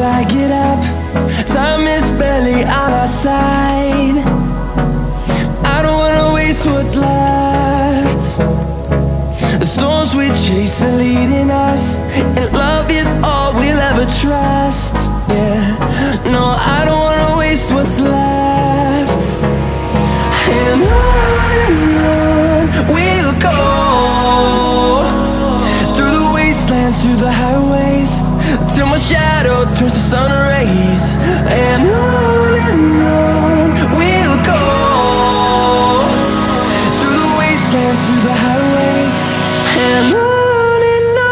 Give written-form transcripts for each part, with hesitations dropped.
I get up. Time is barely on our side. I don't wanna waste what's left. The storms we chase are leading us, and love is all we'll ever trust. Yeah, no, I don't wanna waste what's left. And on we'll go, through the wastelands, through the highways, till my shadow turns to sun rays. And on we'll go, through the wastelands, through the highways, and on we'll go.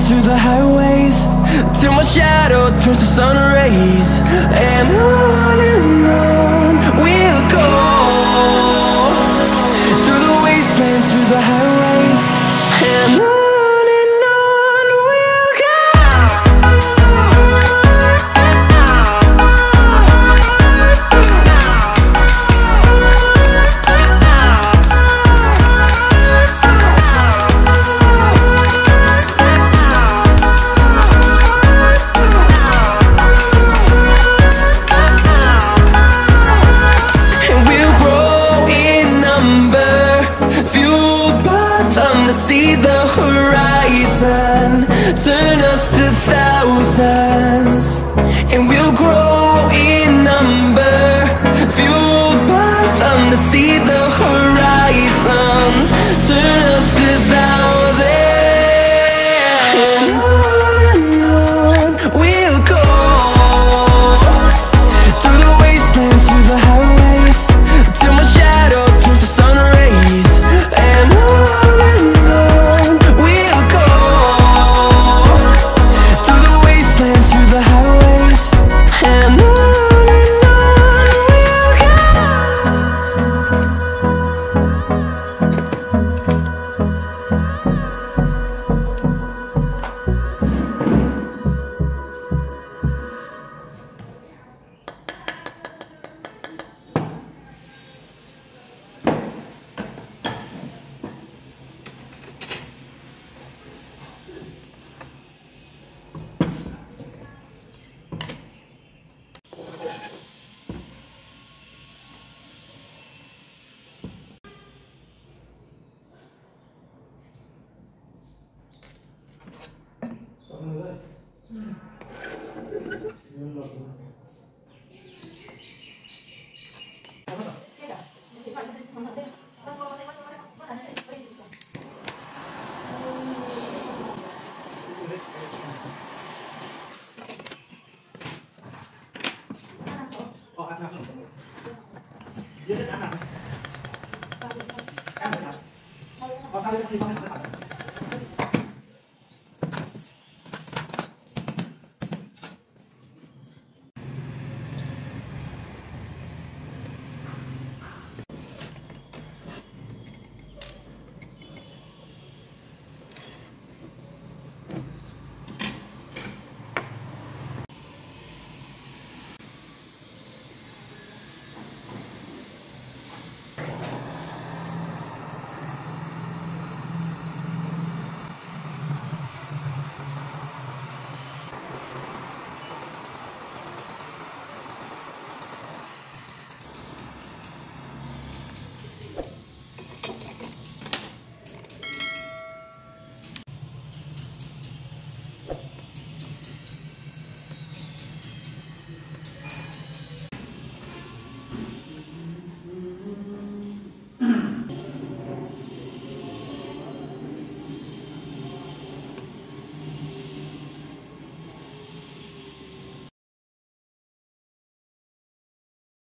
Through the highways, till my shadow turns to sun rays. And on we'll go, through the wastelands, through the highways, and on we'll go. See the horizon turn us to thousands, and we'll grow in number, fueled by them to see the horizon turn us to thousands. And on we'll go, through the wastelands, through the highways, till my shadow turns to sun rays. And Dia ada sana.